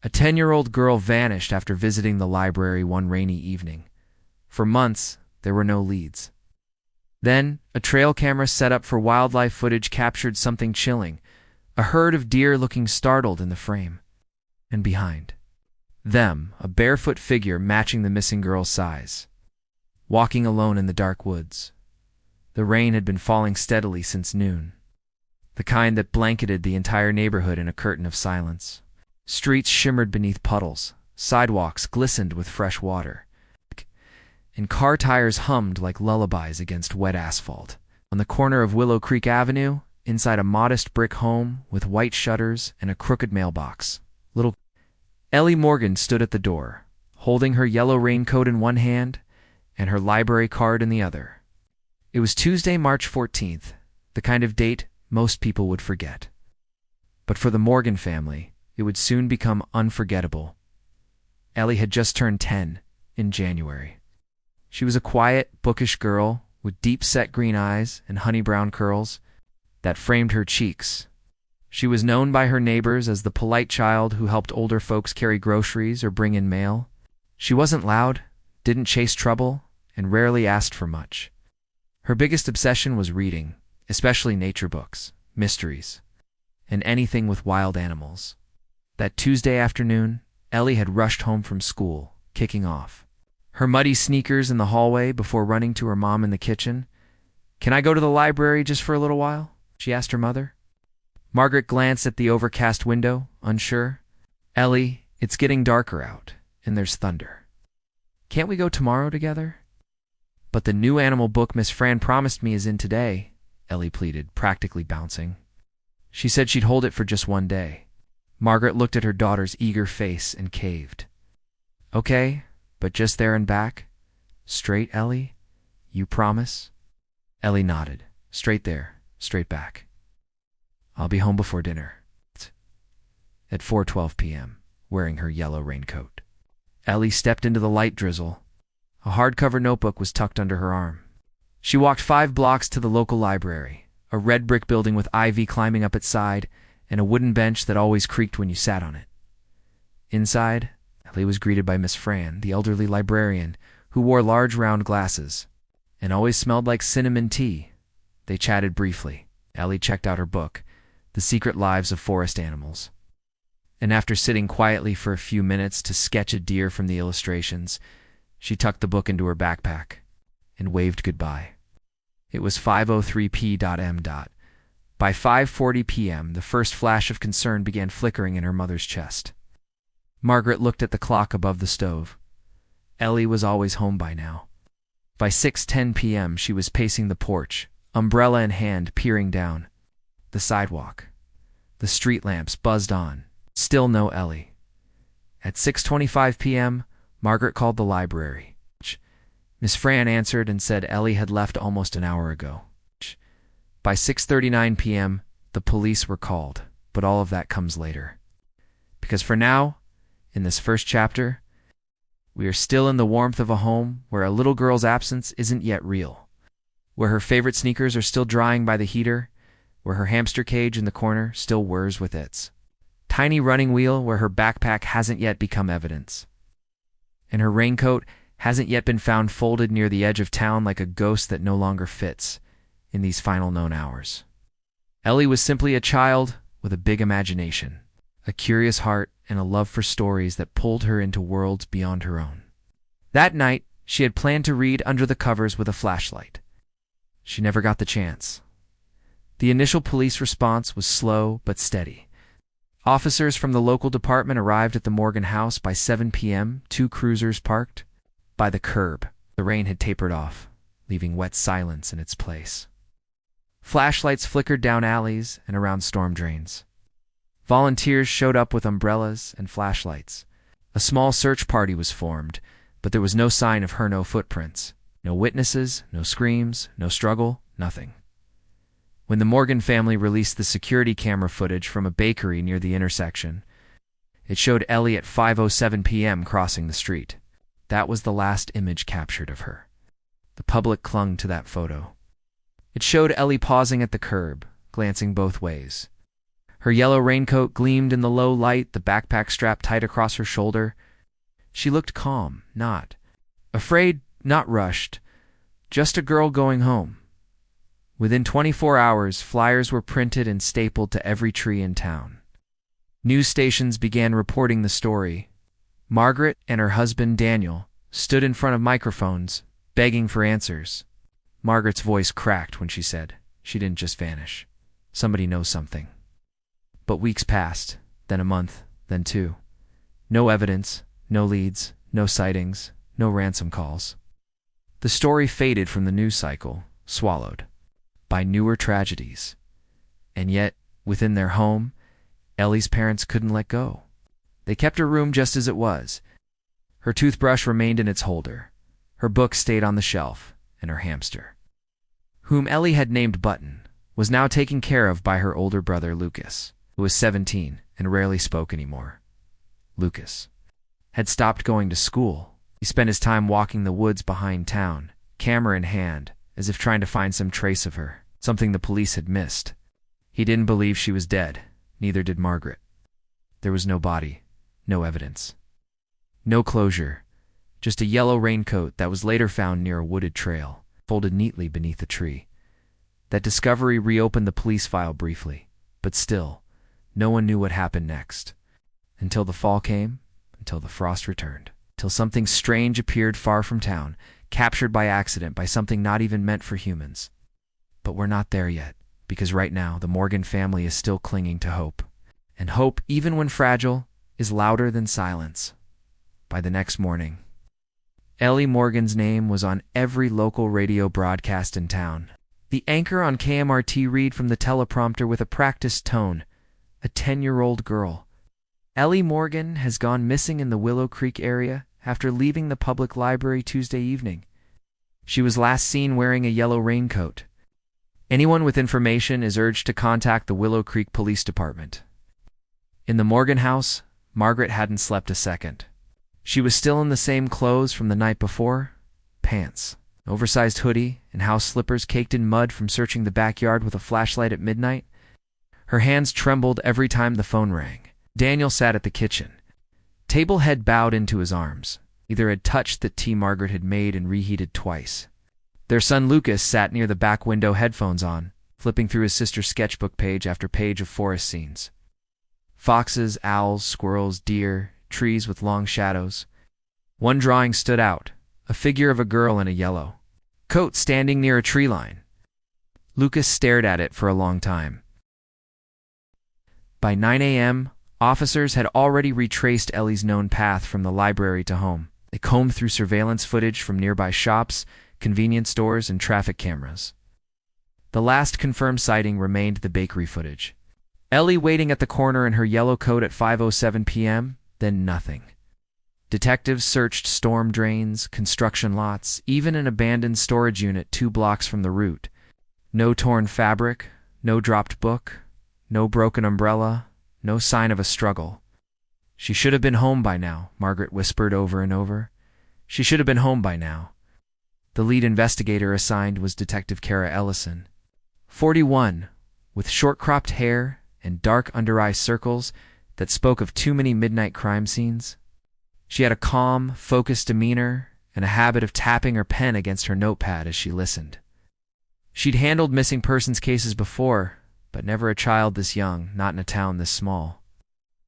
A 10-year-old girl vanished after visiting the library one rainy evening. For months, there were no leads. Then, a trail camera set up for wildlife footage captured something chilling, a herd of deer looking startled in the frame. And behind them, a barefoot figure matching the missing girl's size, walking alone in the dark woods. The rain had been falling steadily since noon, the kind that blanketed the entire neighborhood in a curtain of silence. Streets shimmered beneath puddles, sidewalks glistened with fresh water, and car tires hummed like lullabies against wet asphalt. On the corner of Willow Creek Avenue, inside a modest brick home with white shutters and a crooked mailbox, little Ellie Morgan stood at the door, holding her yellow raincoat in one hand and her library card in the other. It was Tuesday, March 14th, the kind of date most people would forget. But for the Morgan family, it would soon become unforgettable. Ellie had just turned 10 in January. She was a quiet, bookish girl with deep-set green eyes and honey-brown curls that framed her cheeks. She was known by her neighbors as the polite child who helped older folks carry groceries or bring in mail. She wasn't loud, didn't chase trouble, and rarely asked for much. Her biggest obsession was reading, especially nature books, mysteries, and anything with wild animals. That Tuesday afternoon, Ellie had rushed home from school, kicking off her muddy sneakers in the hallway before running to her mom in the kitchen. "Can I go to the library just for a little while?" she asked her mother. Margaret glanced at the overcast window, unsure. "Ellie, it's getting darker out, and there's thunder. Can't we go tomorrow together?" "But the new animal book Miss Fran promised me is in today," Ellie pleaded, practically bouncing. She said she'd hold it for just one day. Margaret looked at her daughter's eager face and caved. "Okay, but just there and back? Straight, Ellie? You promise?" Ellie nodded. "Straight there, straight back. I'll be home before dinner." At 4:12 p.m., wearing her yellow raincoat, Ellie stepped into the light drizzle. A hardcover notebook was tucked under her arm. She walked 5 blocks to the local library, a red brick building with ivy climbing up its side, and a wooden bench that always creaked when you sat on it. Inside, Ellie was greeted by Miss Fran, the elderly librarian, who wore large round glasses and always smelled like cinnamon tea. They chatted briefly. Ellie checked out her book, The Secret Lives of Forest Animals. And after sitting quietly for a few minutes to sketch a deer from the illustrations, she tucked the book into her backpack and waved goodbye. It was 5:03 p.m. By 5:40 p.m., the first flash of concern began flickering in her mother's chest. Margaret looked at the clock above the stove. Ellie was always home by now. By 6:10 p.m., she was pacing the porch, umbrella in hand, peering down the sidewalk. The street lamps buzzed on. Still no Ellie. At 6:25 p.m., Margaret called the library. Miss Fran answered and said Ellie had left almost an hour ago. By 6:39 p.m., the police were called, but all of that comes later. Because for now, in this first chapter, we are still in the warmth of a home where a little girl's absence isn't yet real, where her favorite sneakers are still drying by the heater, where her hamster cage in the corner still whirs with its tiny running wheel, where her backpack hasn't yet become evidence, and her raincoat hasn't yet been found folded near the edge of town like a ghost that no longer fits in these final known hours. Ellie was simply a child with a big imagination, a curious heart, and a love for stories that pulled her into worlds beyond her own. That night, she had planned to read under the covers with a flashlight. She never got the chance. The initial police response was slow but steady. Officers from the local department arrived at the Morgan house by 7 p.m., 2 cruisers parked by the curb. The rain had tapered off, leaving wet silence in its place. Flashlights flickered down alleys and around storm drains. Volunteers showed up with umbrellas and flashlights. A small search party was formed, but there was no sign of her, no footprints, no witnesses, no screams, no struggle, nothing. When the Morgan family released the security camera footage from a bakery near the intersection, it showed Ellie at 5:07 p.m. crossing the street. That was the last image captured of her. The public clung to that photo. It showed Ellie pausing at the curb, glancing both ways. Her yellow raincoat gleamed in the low light, the backpack strapped tight across her shoulder. She looked calm, not afraid, not rushed, just a girl going home. Within 24 hours, flyers were printed and stapled to every tree in town. News stations began reporting the story. Margaret and her husband Daniel stood in front of microphones, begging for answers. Margaret's voice cracked when she said, "She didn't just vanish. Somebody knows something." But weeks passed, then a month, then two. No evidence, no leads, no sightings, no ransom calls. The story faded from the news cycle, swallowed by newer tragedies. And yet, within their home, Ellie's parents couldn't let go. They kept her room just as it was. Her toothbrush remained in its holder. Her book stayed on the shelf, and her hamster, whom Ellie had named Button, was now taken care of by her older brother Lucas, who was 17 and rarely spoke anymore. Lucas had stopped going to school. He spent his time walking the woods behind town, camera in hand, as if trying to find some trace of her, something the police had missed. He didn't believe she was dead, neither did Margaret. There was no body, no evidence, no closure, just a yellow raincoat that was later found near a wooded trail, folded neatly beneath a tree. That discovery reopened the police file briefly, but still, no one knew what happened next. Until the fall came, until the frost returned, till something strange appeared far from town, captured by accident by something not even meant for humans. But we're not there yet, because right now the Morgan family is still clinging to hope. And hope, even when fragile, is louder than silence. By the next morning, Ellie Morgan's name was on every local radio broadcast in town. The anchor on KMRT read from the teleprompter with a practiced tone, "A 10-year-old girl. Ellie Morgan has gone missing in the Willow Creek area after leaving the public library Tuesday evening. She was last seen wearing a yellow raincoat. Anyone with information is urged to contact the Willow Creek Police Department." In the Morgan house, Margaret hadn't slept a second. She was still in the same clothes from the night before, pants, an oversized hoodie, and house slippers caked in mud from searching the backyard with a flashlight at midnight. Her hands trembled every time the phone rang. Daniel sat at the kitchen, table head bowed into his arms. Either had touched the tea Margaret had made and reheated twice. Their son Lucas sat near the back window, headphones on, flipping through his sister's sketchbook page after page of forest scenes. Foxes, owls, squirrels, deer, trees with long shadows. One drawing stood out, a figure of a girl in a yellow coat standing near a tree line. Lucas stared at it for a long time. By 9 a.m., officers had already retraced Ellie's known path from the library to home. They combed through surveillance footage from nearby shops, convenience stores, and traffic cameras. The last confirmed sighting remained the bakery footage. Ellie waiting at the corner in her yellow coat at 5:07 p.m., then nothing. Detectives searched storm drains, construction lots, even an abandoned storage unit 2 blocks from the route. No torn fabric, no dropped book, no broken umbrella, no sign of a struggle. "She should have been home by now," Margaret whispered over and over. "She should have been home by now." The lead investigator assigned was Detective Kara Ellison, 41, with short-cropped hair and dark under-eye circles that spoke of too many midnight crime scenes. She had a calm, focused demeanor and a habit of tapping her pen against her notepad as she listened. She'd handled missing persons cases before, but never a child this young, not in a town this small.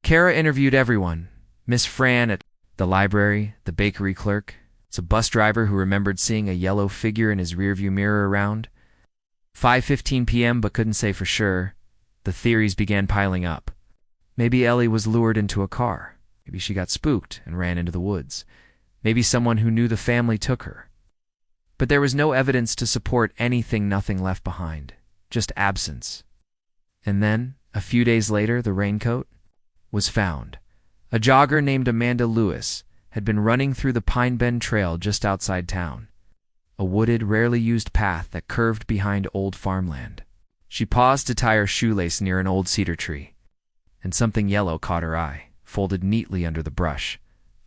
Kara interviewed everyone: Miss Fran at the library, the bakery clerk, a bus driver who remembered seeing a yellow figure in his rearview mirror around 5:15 p.m. but couldn't say for sure. The theories began piling up. Maybe Ellie was lured into a car. Maybe she got spooked and ran into the woods. Maybe someone who knew the family took her. But there was no evidence to support anything, nothing left behind, just absence. And then, a few days later, the raincoat was found. A jogger named Amanda Lewis had been running through the Pine Bend Trail just outside town, a wooded, rarely used path that curved behind old farmland. She paused to tie her shoelace near an old cedar tree, and something yellow caught her eye, folded neatly under the brush,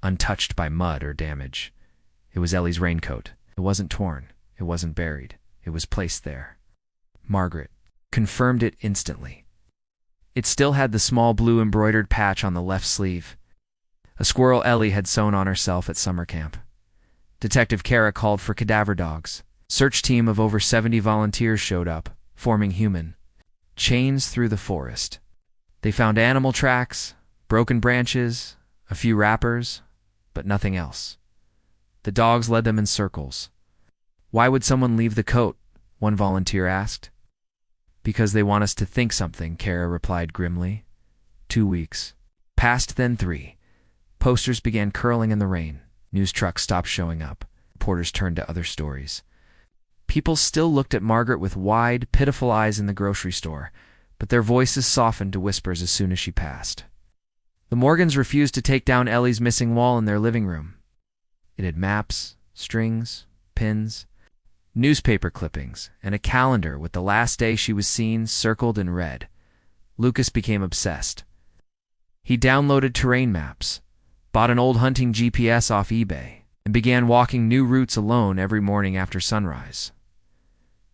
untouched by mud or damage. It was Ellie's raincoat. It wasn't torn. It wasn't buried. It was placed there. Margaret confirmed it instantly. It still had the small blue embroidered patch on the left sleeve. A squirrel Ellie had sewn on herself at summer camp. Detective Kara called for cadaver dogs. Search team of over 70 volunteers showed up, forming human chains through the forest. They found animal tracks, broken branches, a few wrappers, but nothing else. The dogs led them in circles. "Why would someone leave the coat?" one volunteer asked. "Because they want us to think something," Kara replied grimly. 2 weeks passed, then 3. Posters began curling in the rain. News trucks stopped showing up. Reporters turned to other stories. People still looked at Margaret with wide, pitiful eyes in the grocery store, but their voices softened to whispers as soon as she passed. The Morgans refused to take down Ellie's missing wall in their living room. It had maps, strings, pins, newspaper clippings, and a calendar with the last day she was seen circled in red. Lucas became obsessed. He downloaded terrain maps, bought an old hunting GPS off eBay, and began walking new routes alone every morning after sunrise.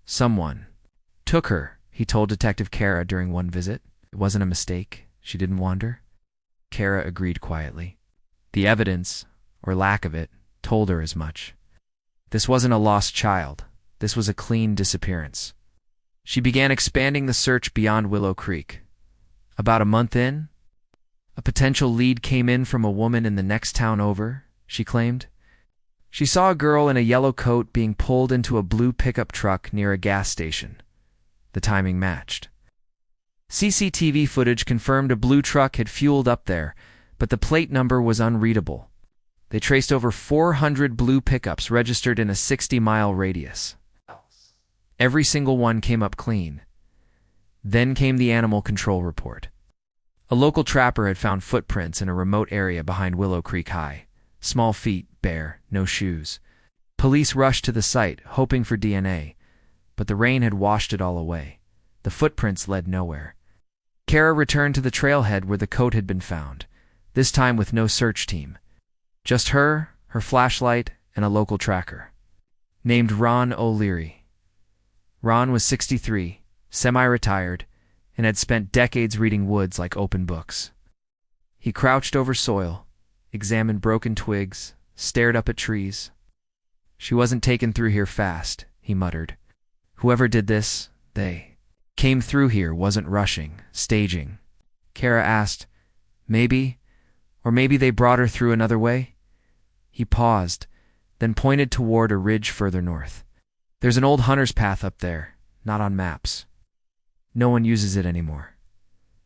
"Someone took her," he told Detective Kara during one visit. It wasn't a mistake. She didn't wander. Kara agreed quietly. The evidence, or lack of it, told her as much. This wasn't a lost child. This was a clean disappearance. She began expanding the search beyond Willow Creek. About a month in, a potential lead came in from a woman in the next town over, she claimed. She saw a girl in a yellow coat being pulled into a blue pickup truck near a gas station. The timing matched. CCTV footage confirmed a blue truck had fueled up there, but the plate number was unreadable. They traced over 400 blue pickups registered in a 60-mile radius. Every single one came up clean. Then came the animal control report. A local trapper had found footprints in a remote area behind Willow Creek High. Small feet, bare, no shoes. Police rushed to the site, hoping for DNA, but the rain had washed it all away. The footprints led nowhere. Kara returned to the trailhead where the coat had been found, this time with no search team. Just her flashlight, and a local tracker. Named Ron O'Leary. Ron was 63, semi-retired, and had spent decades reading woods like open books. He crouched over soil, examined broken twigs, stared up at trees. "She wasn't taken through here fast," he muttered. "Whoever did this, they came through here, wasn't rushing, staging." Kara asked, "Maybe, or maybe they brought her through another way?" He paused, then pointed toward a ridge further north. "There's an old hunter's path up there, not on maps. No one uses it anymore."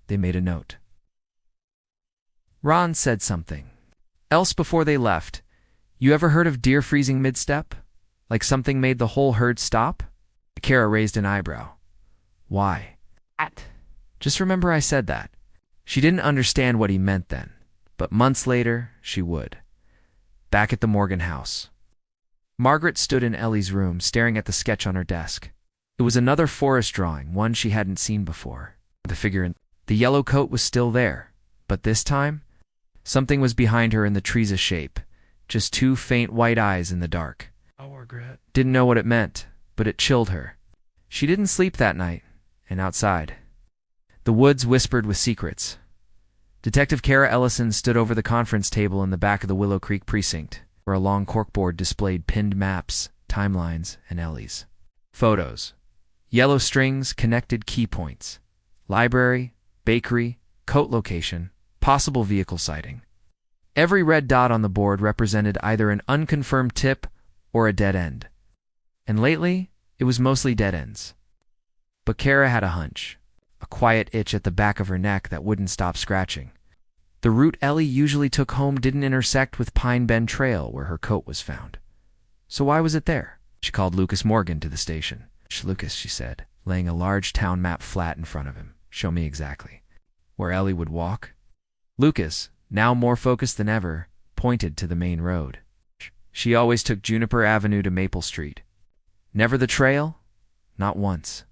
They made a note. Ron said something else before they left. "You ever heard of deer freezing mid-step? Like something made the whole herd stop?" Kara raised an eyebrow. "Why?" "Just remember I said that." She didn't understand what he meant then, but months later she would. Back at the Morgan house. Margaret stood in Ellie's room, staring at the sketch on her desk. It was another forest drawing, one she hadn't seen before. The figure in the yellow coat was still there, but this time, something was behind her in the tree's shape, just 2 faint white eyes in the dark. "I'll regret." Didn't know what it meant, but it chilled her. She didn't sleep that night, and outside. The woods whispered with secrets. Detective Kara Ellison stood over the conference table in the back of the Willow Creek precinct, where a long corkboard displayed pinned maps, timelines, and Ellie's photos. Yellow strings connected key points. Library, bakery, coat location, possible vehicle sighting. Every red dot on the board represented either an unconfirmed tip or a dead end. And lately, it was mostly dead ends. But Kara had a hunch, a quiet itch at the back of her neck that wouldn't stop scratching. The route Ellie usually took home didn't intersect with Pine Bend Trail where her coat was found. So why was it there? She called Lucas Morgan to the station. "Lucas," she said, laying a large town map flat in front of him. "Show me exactly where Ellie would walk." Lucas, now more focused than ever, pointed to the main road. She always took Juniper Avenue to Maple Street. Never the trail? Not once.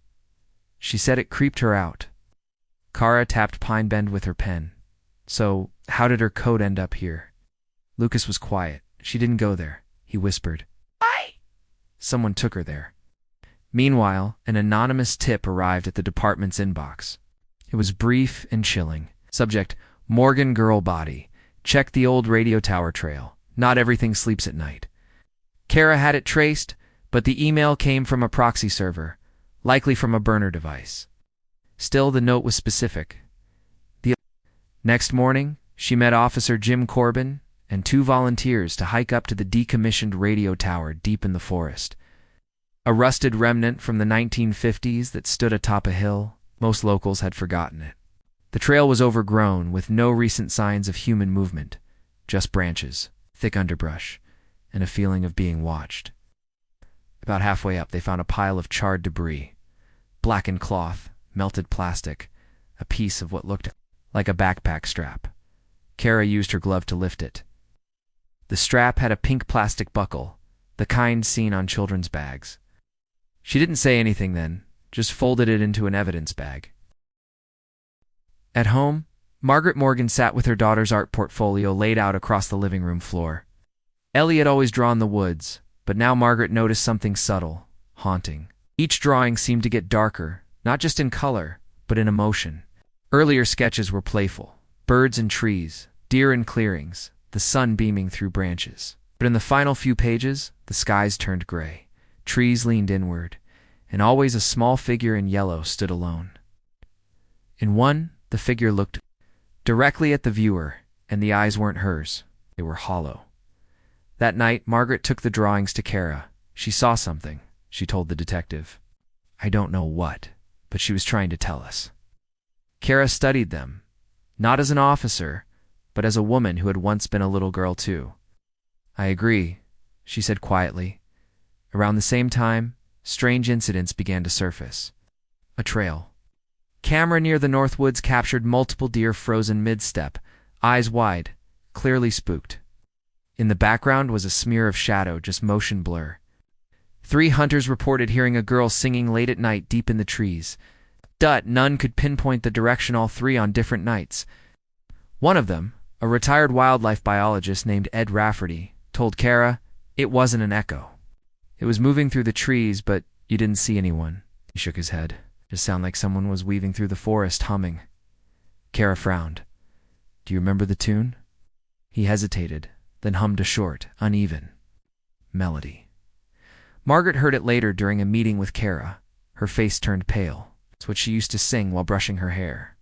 She said it creeped her out. Kara tapped Pine Bend with her pen. "So, how did her coat end up here?" Lucas was quiet. "She didn't go there," he whispered. "Why?" "Someone took her there." Meanwhile, an anonymous tip arrived at the department's inbox. It was brief and chilling. Subject: Morgan girl body. Check the old radio tower trail. Not everything sleeps at night. Kara had it traced, but the email came from a proxy server, likely from a burner device. Still, the note was specific. The next morning, she met Officer Jim Corbin and 2 volunteers to hike up to the decommissioned radio tower deep in the forest. A rusted remnant from the 1950s that stood atop a hill. Most locals had forgotten it. The trail was overgrown, with no recent signs of human movement, just branches, thick underbrush, and a feeling of being watched. About halfway up, they found a pile of charred debris, blackened cloth, melted plastic, a piece of what looked like a backpack strap. Kara used her glove to lift it. The strap had a pink plastic buckle, the kind seen on children's bags. She didn't say anything then, just folded it into an evidence bag. At home, Margaret Morgan sat with her daughter's art portfolio laid out across the living room floor. Ellie had always drawn the woods, but now Margaret noticed something subtle, haunting. Each drawing seemed to get darker, not just in color, but in emotion. Earlier sketches were playful. Birds and trees, deer and clearings, the sun beaming through branches. But in the final few pages, the skies turned gray. Trees leaned inward, and always a small figure in yellow stood alone. In one, the figure looked directly at the viewer, and the eyes weren't hers. They were hollow. That night, Margaret took the drawings to Kara. She saw something, she told the detective. I don't know what, but she was trying to tell us. Kara studied them, not as an officer, but as a woman who had once been a little girl too. I agree, she said quietly. Around the same time, strange incidents began to surface. A trail. Camera near the North Woods captured multiple deer frozen mid-step, eyes wide, clearly spooked. In the background was a smear of shadow, just motion blur. 3 hunters reported hearing a girl singing late at night deep in the trees. None could pinpoint the direction, all 3 on different nights. One of them, a retired wildlife biologist named Ed Rafferty, told Kara it wasn't an echo. It was moving through the trees, but you didn't see anyone. He shook his head. Just sounded like someone was weaving through the forest, humming. Kara frowned. Do you remember the tune? He hesitated, then hummed a short, uneven melody. Margaret heard it later during a meeting with Kara. Her face turned pale. It's what she used to sing while brushing her hair.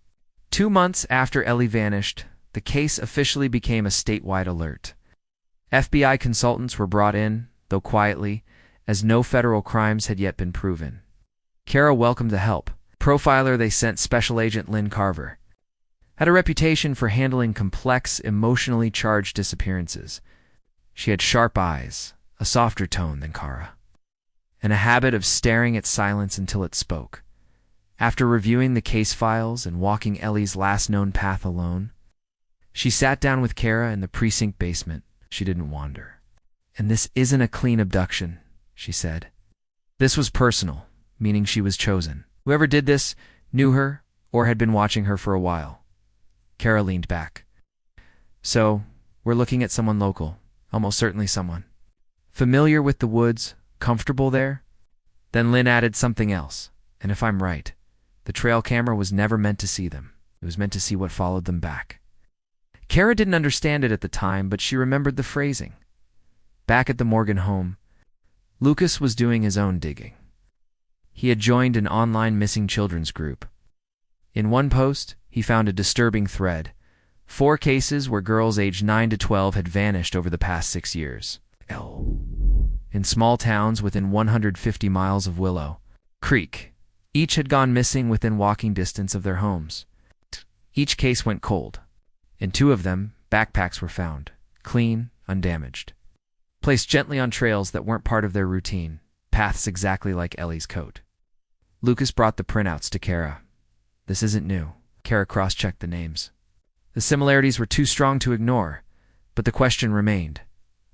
2 months after Ellie vanished, the case officially became a statewide alert. FBI consultants were brought in, though quietly, as no federal crimes had yet been proven. Kara welcomed the help. Profiler they sent Special Agent Lynn Carver had a reputation for handling complex, emotionally charged disappearances. She had sharp eyes, a softer tone than Kara, and a habit of staring at silence until it spoke. After reviewing the case files and walking Ellie's last known path alone, she sat down with Kara in the precinct basement. She didn't wander. And this isn't a clean abduction, she said. This was personal, meaning she was chosen. Whoever did this knew her or had been watching her for a while. Kara leaned back. So, we're looking at someone local, almost certainly someone familiar with the woods, comfortable there? Then Lynn added something else, and if I'm right, the trail camera was never meant to see them. It was meant to see what followed them back. Kara didn't understand it at the time, but she remembered the phrasing. Back at the Morgan home, Lucas was doing his own digging. He had joined an online missing children's group. In one post, he found a disturbing thread. 4 cases where girls aged 9 to 12 had vanished over the past 6 years. In small towns within 150 miles of Willow Creek. Each had gone missing within walking distance of their homes. Each case went cold. In 2 of them, backpacks were found, clean, undamaged, placed gently on trails that weren't part of their routine, paths exactly like Ellie's coat. Lucas brought the printouts to Kara. This isn't new. Kara cross-checked the names. The similarities were too strong to ignore, but the question remained.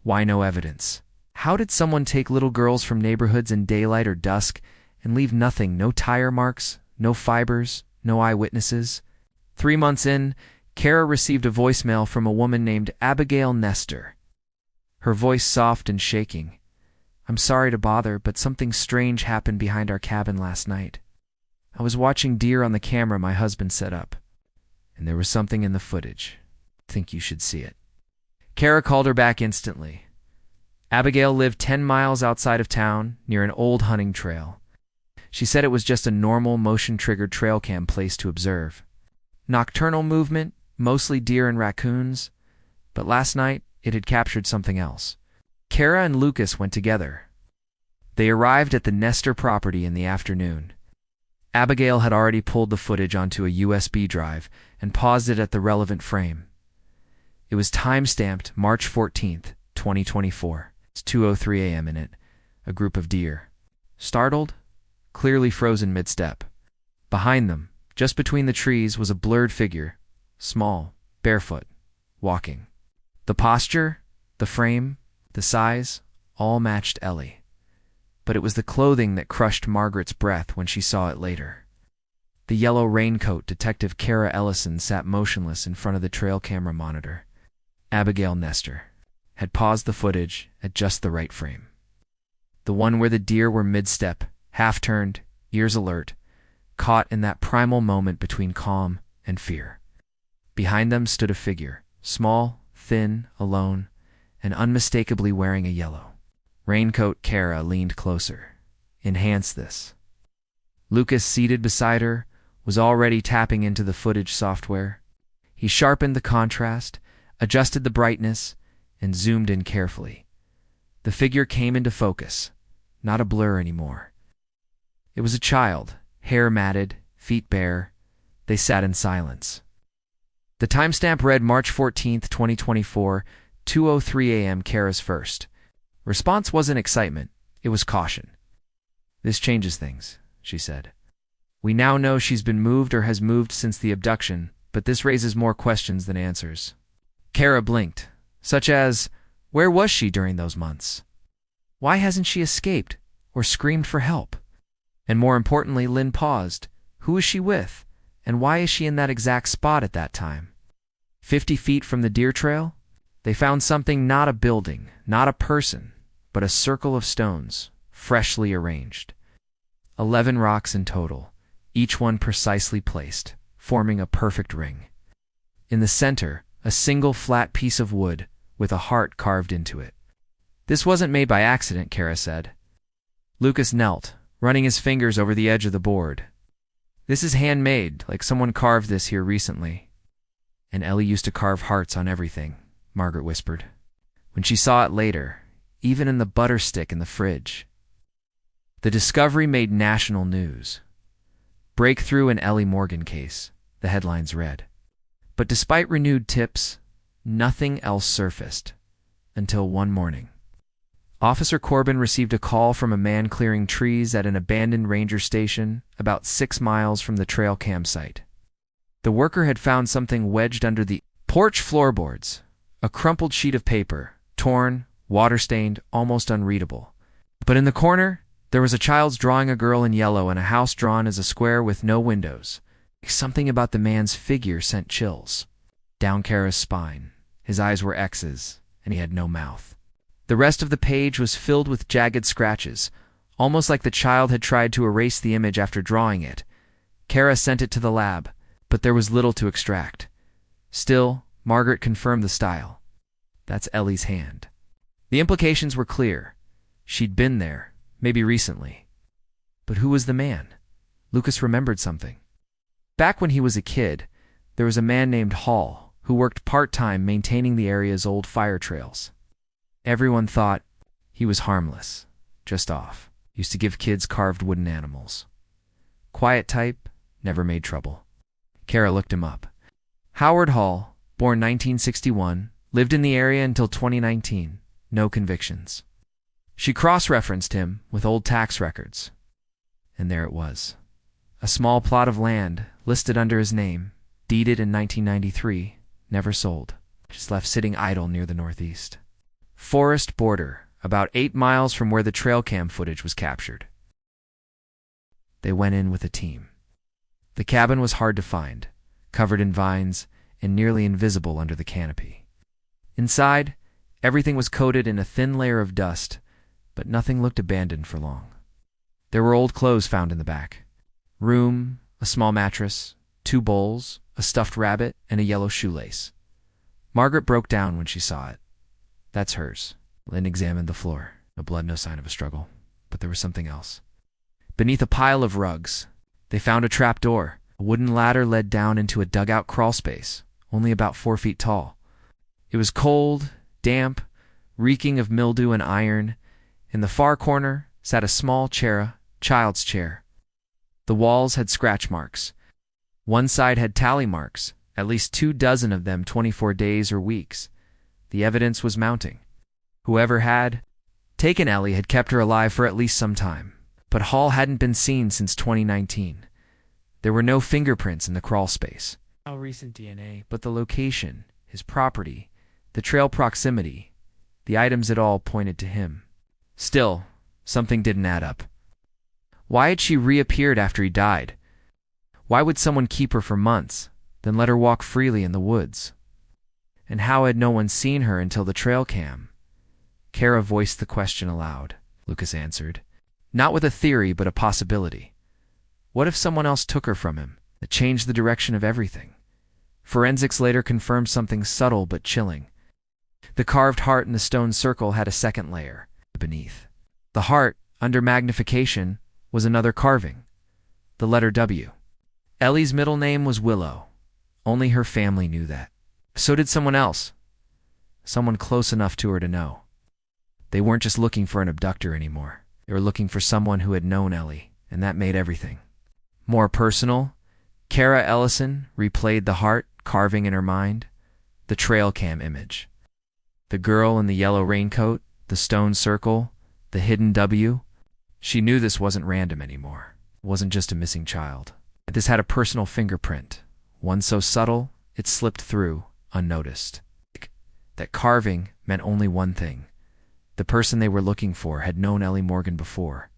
Why no evidence? How did someone take little girls from neighborhoods in daylight or dusk and leave nothing, no tire marks, no fibers, no eyewitnesses? 3 months in, Kara received a voicemail from a woman named Abigail Nestor. Her voice soft and shaking. I'm sorry to bother, but something strange happened behind our cabin last night. I was watching deer on the camera my husband set up, and there was something in the footage. I think you should see it." Kara called her back instantly. Abigail lived 10 miles outside of town, near an old hunting trail. She said it was just a normal motion-triggered trail cam place to observe. Nocturnal movement, mostly deer and raccoons, but last night it had captured something else. Kara and Lucas went together. They arrived at the Nestor property in the afternoon. Abigail had already pulled the footage onto a USB drive and paused it at the relevant frame. It was time-stamped March 14th, 2024. It's 2:03 a.m. in it. A group of deer. Startled, clearly frozen mid-step. Behind them, just between the trees, was a blurred figure, small, barefoot, walking. The posture, the frame, the size, all matched Ellie. But it was the clothing that crushed Margaret's breath when she saw it later. The yellow raincoat Detective Kara Ellison sat motionless in front of the trail camera monitor. Abigail Nestor had paused the footage at just the right frame. The one where the deer were mid-step, half-turned, ears alert, caught in that primal moment between calm and fear. Behind them stood a figure, small, thin, alone, and unmistakably wearing a yellow raincoat. Kara leaned closer. Enhance this. Lucas, seated beside her, was already tapping into the footage software. He sharpened the contrast, adjusted the brightness, and zoomed in carefully. The figure came into focus, not a blur anymore. It was a child, hair matted, feet bare. They sat in silence. The timestamp read March 14th, 2024, 2:03 a.m. Kara's first response wasn't excitement, it was caution. "This changes things," she said. "We now know she's been moved or has moved since the abduction, but this raises more questions than answers." Kara blinked, such as, where was she during those months? Why hasn't she escaped or screamed for help? And more importantly, Lynn paused. Who is she with? And why is she in that exact spot at that time? 50 feet from the deer trail, they found something, not a building, not a person, but a circle of stones, freshly arranged. 11 rocks in total, each one precisely placed, forming a perfect ring. In the center, a single flat piece of wood with a heart carved into it. "This wasn't made by accident," Kara said. Lucas knelt, running his fingers over the edge of the board. "This is handmade, like someone carved this here recently." "And Ellie used to carve hearts on everything," Margaret whispered. When she saw it later, even in the butter stick in the fridge. The discovery made national news. "Breakthrough in Ellie Morgan case," the headlines read. But despite renewed tips, nothing else surfaced until one morning. Officer Corbin received a call from a man clearing trees at an abandoned ranger station about 6 miles from the trail campsite. The worker had found something wedged under the porch floorboards, a crumpled sheet of paper, torn, water-stained, almost unreadable. But in the corner, there was a child's drawing a girl in yellow and a house drawn as a square with no windows. Something about the man's figure sent chills down Kara's spine. His eyes were X's, and he had no mouth. The rest of the page was filled with jagged scratches, almost like the child had tried to erase the image after drawing it. Kara sent it to the lab, but there was little to extract. Still, Margaret confirmed the style. "That's Ellie's hand." The implications were clear. She'd been there, maybe recently. But who was the man? Lucas remembered something. Back when he was a kid, there was a man named Hall who worked part-time maintaining the area's old fire trails. Everyone thought he was harmless, just off. Used to give kids carved wooden animals. Quiet type, never made trouble. Kara looked him up. Howard Hall, born 1961, lived in the area until 2019. No convictions. She cross-referenced him with old tax records. And there it was. A small plot of land, listed under his name, deeded in 1993, never sold, just left sitting idle near the northeast. Forest border, about 8 miles from where the trail cam footage was captured. They went in with a team. The cabin was hard to find, covered in vines and nearly invisible under the canopy. Inside, everything was coated in a thin layer of dust, but nothing looked abandoned for long. There were old clothes found in the back. Room, a small mattress, 2 bowls, a stuffed rabbit, and a yellow shoelace. Margaret broke down when she saw it. That's hers. Lynn examined the floor. No blood, no sign of a struggle. But there was something else. Beneath a pile of rugs, they found a trap door. A wooden ladder led down into a dugout crawl space, only about 4 feet tall. It was cold, damp, reeking of mildew and iron. In the far corner sat a small chair, child's chair. The walls had scratch marks. One side had tally marks, at least 24 of them 24 days or weeks. The evidence was mounting. Whoever had taken Ellie had kept her alive for at least some time, but Hall hadn't been seen since 2019. There were no fingerprints in the crawl space. How recent DNA, but the location, his property, the trail proximity, the items it all pointed to him. Still, something didn't add up. Why had she reappeared after he died? Why would someone keep her for months, then let her walk freely in the woods? And how had no one seen her until the trail cam? Kara voiced the question aloud. Lucas answered, not with a theory, but a possibility. What if someone else took her from him? That changed the direction of everything. Forensics later confirmed something subtle but chilling. The carved heart in the stone circle had a second layer beneath. The heart, under magnification, was another carving, the letter W. Ellie's middle name was Willow. Only her family knew that. So did someone else. Someone close enough to her to know. They weren't just looking for an abductor anymore. They were looking for someone who had known Ellie, and that made everything more personal. Kara Ellison replayed the heart carving in her mind, the trail cam image. The girl in the yellow raincoat, the stone circle, the hidden W. She knew this wasn't random anymore. It wasn't just a missing child. This had a personal fingerprint, one so subtle it slipped through unnoticed. That carving meant only one thing. The person they were looking for had known Ellie Morgan before.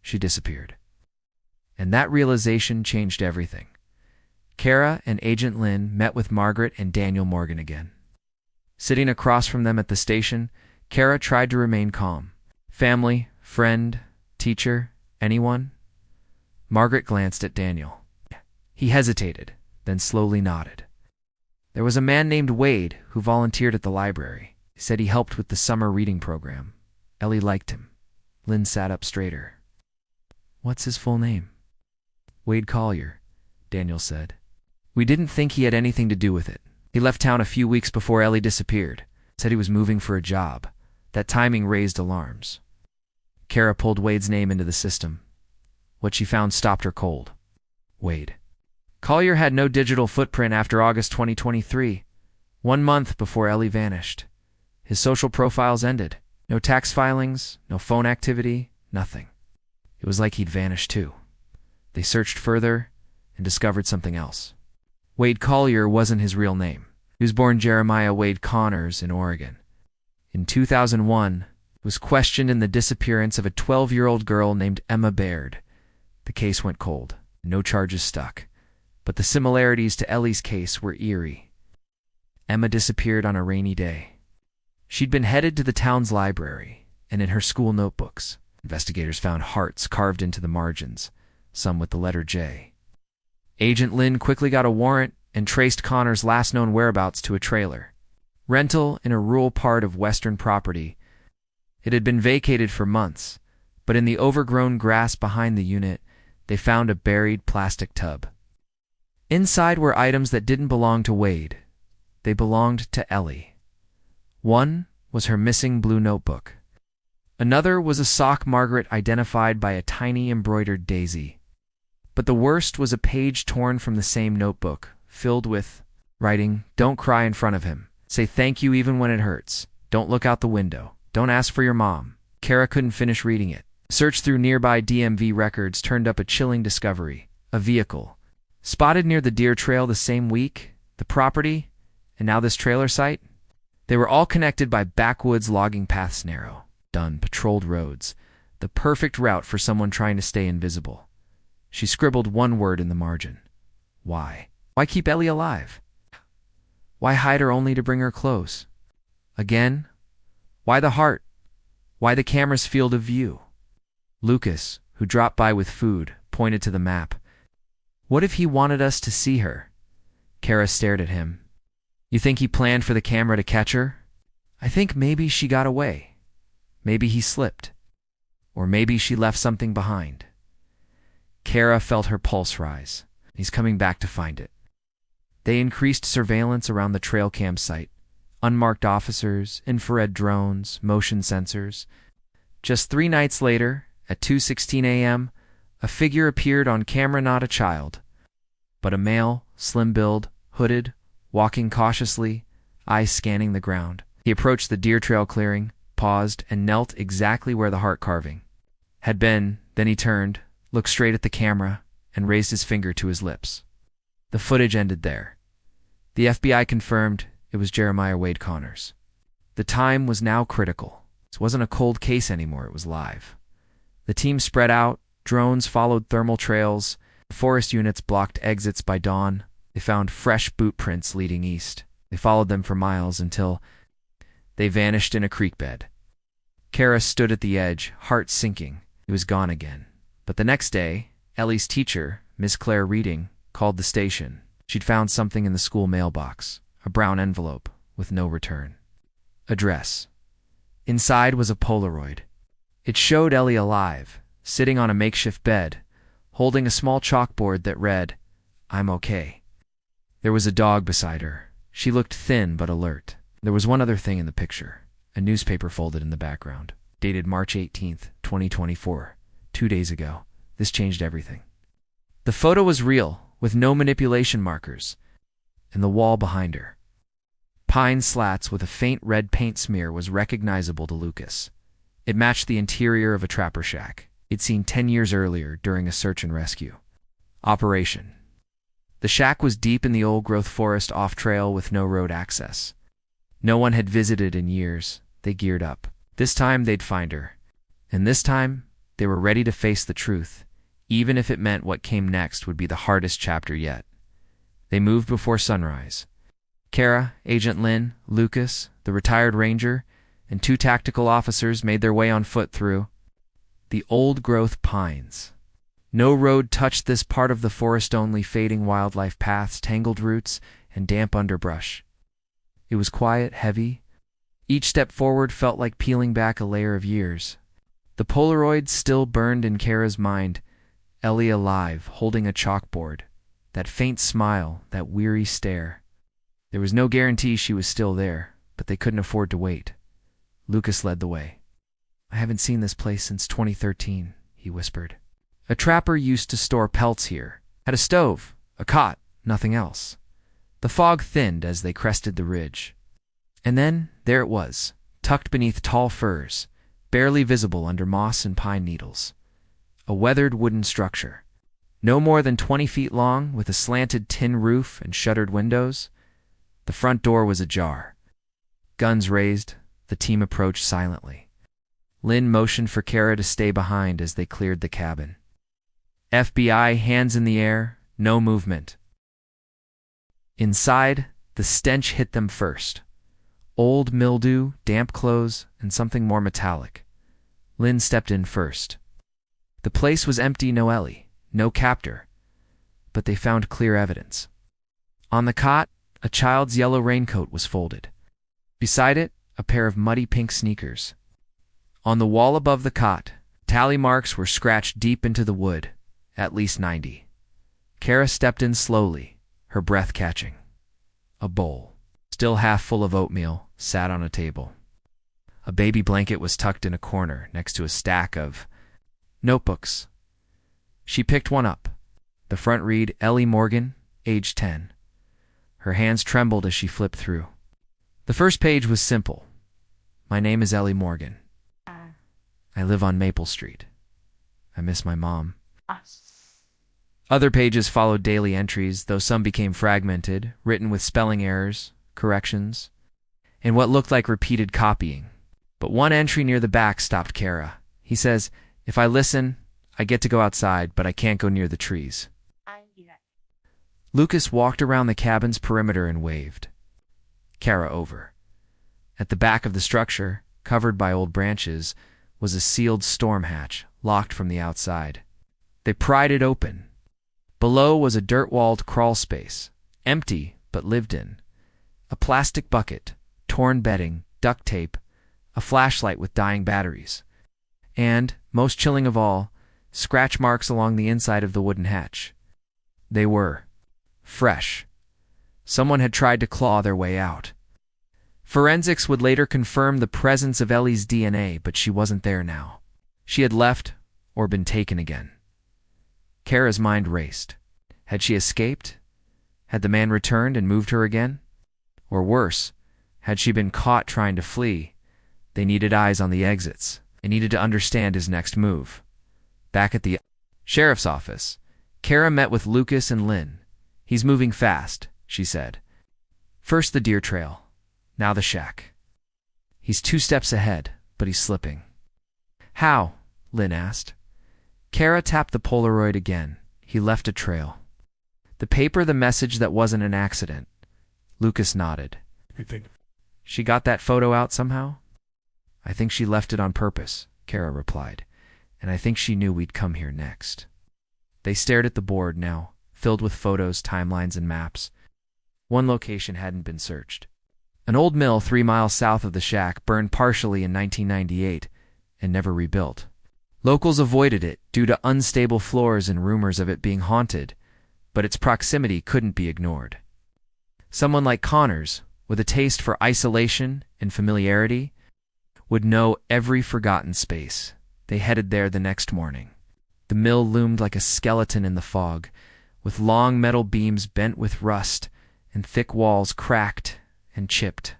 She disappeared. And that realization changed everything. Kara and Agent Lynn met with Margaret and Daniel Morgan again. Sitting across from them at the station, Kara tried to remain calm. Family, friend, teacher, anyone? Margaret glanced at Daniel. He hesitated, then slowly nodded. There was a man named Wade who volunteered at the library. He said he helped with the summer reading program. Ellie liked him. Lynn sat up straighter. What's his full name? Wade Collier, Daniel said. We didn't think he had anything to do with it. He left town a few weeks before Ellie disappeared. Said he was moving for a job. That timing raised alarms. Kara pulled Wade's name into the system. What she found stopped her cold. Wade. Collier had no digital footprint after August 2023, 1 month before Ellie vanished. His social profiles ended. No tax filings, no phone activity, nothing. It was like he'd vanished too. They searched further and discovered something else. Wade Collier wasn't his real name. He was born Jeremiah Wade Connors in Oregon. In 2001, he was questioned in the disappearance of a 12-year-old girl named Emma Baird. The case went cold. No charges stuck. But the similarities to Ellie's case were eerie. Emma disappeared on a rainy day. She'd been headed to the town's library, and in her school notebooks, investigators found hearts carved into the margins, some with the letter J. Agent Lynn quickly got a warrant and traced Connor's last known whereabouts to a trailer. Rental in a rural part of western property. It had been vacated for months, but in the overgrown grass behind the unit, they found a buried plastic tub. Inside were items that didn't belong to Wade. They belonged to Ellie. One was her missing blue notebook. Another was a sock Margaret identified by a tiny embroidered daisy. But the worst was a page torn from the same notebook, filled with writing, "Don't cry in front of him. Say thank you even when it hurts. Don't look out the window. Don't ask for your mom." Kara couldn't finish reading it. Search through nearby DMV records turned up a chilling discovery. A vehicle. Spotted near the deer trail the same week, the property, and now this trailer site. They were all connected by backwoods logging paths, narrow, done, patrolled roads. The perfect route for someone trying to stay invisible. She scribbled one word in the margin. Why? Why keep Ellie alive? Why hide her only to bring her close? Again? Why the heart? Why the camera's field of view? Lucas, who dropped by with food, pointed to the map. What if he wanted us to see her? Kara stared at him. You think he planned for the camera to catch her? I think maybe she got away. Maybe he slipped. Or maybe she left something behind. Kara felt her pulse rise. He's coming back to find it. They increased surveillance around the trail campsite. Unmarked officers, infrared drones, motion sensors. Just 3 nights later, at 2:16 a.m., a figure appeared on camera, not a child, but a male, slim-build, hooded, walking cautiously, eyes scanning the ground. He approached the deer trail clearing, paused, and knelt exactly where the heart carving had been. Then he turned, looked straight at the camera, and raised his finger to his lips. The footage ended there. The FBI confirmed it was Jeremiah Wade Connors. The time was now critical. This wasn't a cold case anymore, it was live. The team spread out, drones followed thermal trails, forest units blocked exits by dawn. They found fresh boot prints leading east. They followed them for miles until they vanished in a creek bed. Kara stood at the edge, heart sinking. He was gone again. But the next day, Ellie's teacher, Miss Claire Reading, called the station. She'd found something in the school mailbox, a brown envelope with no return address. Inside was a Polaroid. It showed Ellie alive, sitting on a makeshift bed, holding a small chalkboard that read, "I'm okay." There was a dog beside her. She looked thin but alert. There was one other thing in the picture, a newspaper folded in the background, dated March 18th, 2024, 2 days ago. This changed everything. The photo was real, with no manipulation markers, and the wall behind her, pine slats with a faint red paint smear, was recognizable to Lucas. It matched the interior of a trapper shack he'd seen 10 years earlier during a search and rescue operation. The shack was deep in the old-growth forest off-trail with no road access. No one had visited in years. They geared up. This time they'd find her. And this time, they were ready to face the truth, even if it meant what came next would be the hardest chapter yet. They moved before sunrise. Kara, Agent Lynn, Lucas, the retired ranger, and 2 tactical officers made their way on foot through the old-growth pines. No road touched this part of the forest, only fading wildlife paths, tangled roots, and damp underbrush. It was quiet, heavy. Each step forward felt like peeling back a layer of years. The Polaroid still burned in Kara's mind. Ellie alive, holding a chalkboard. That faint smile, that weary stare. There was no guarantee she was still there, but they couldn't afford to wait. Lucas led the way. "I haven't seen this place since 2013, he whispered. "A trapper used to store pelts here. Had a stove, a cot, nothing else." The fog thinned as they crested the ridge. And then, there it was, tucked beneath tall firs, barely visible under moss and pine needles. A weathered wooden structure. No more than 20 feet long, with a slanted tin roof and shuttered windows. The front door was ajar. Guns raised, the team approached silently. Lynn motioned for Kara to stay behind as they cleared the cabin. FBI, hands in the air, no movement. Inside, the stench hit them first. Old mildew, damp clothes, and something more metallic. Lynn stepped in first. The place was empty, no Ellie, no captor. But they found clear evidence. On the cot, a child's yellow raincoat was folded. Beside it, a pair of muddy pink sneakers. On the wall above the cot, tally marks were scratched deep into the wood, at least 90. Kara stepped in slowly, her breath catching. A bowl, still half full of oatmeal, sat on a table. A baby blanket was tucked in a corner next to a stack of notebooks. She picked one up. The front read, "Ellie Morgan, age 10. Her hands trembled as she flipped through. The first page was simple. "My name is Ellie Morgan. I live on Maple Street. I miss my mom." Other pages followed daily entries, though some became fragmented, written with spelling errors, corrections, and what looked like repeated copying. But one entry near the back stopped Kara. He says, "If I listen, I get to go outside, but I can't go near the trees." Lucas walked around the cabin's perimeter and waved Kara over. At the back of the structure, covered by old branches, was a sealed storm hatch, locked from the outside. They pried it open. Below was a dirt-walled crawl space, empty but lived in. A plastic bucket, torn bedding, duct tape, a flashlight with dying batteries. And, most chilling of all, scratch marks along the inside of the wooden hatch. They were fresh. Someone had tried to claw their way out. Forensics would later confirm the presence of Ellie's DNA, but she wasn't there now. She had left or been taken again. Kara's mind raced. Had she escaped? Had the man returned and moved her again? Or worse, had she been caught trying to flee? They needed eyes on the exits. They needed to understand his next move. Back at the sheriff's office, Kara met with Lucas and Lynn. "He's moving fast," she said. "First the deer trail, now the shack. He's 2 steps ahead, but he's slipping." "How?" Lynn asked. Kara tapped the Polaroid again. "He left a trail." "The paper, the message that wasn't an accident." Lucas nodded. "She got that photo out somehow?" "I think she left it on purpose," Kara replied, "and I think she knew we'd come here next." They stared at the board now, filled with photos, timelines, and maps. One location hadn't been searched. An old mill 3 miles south of the shack burned partially in 1998 and never rebuilt. Locals avoided it due to unstable floors and rumors of it being haunted, but its proximity couldn't be ignored. Someone like Connors, with a taste for isolation and familiarity, would know every forgotten space. They headed there the next morning. The mill loomed like a skeleton in the fog, with long metal beams bent with rust and thick walls cracked and chipped.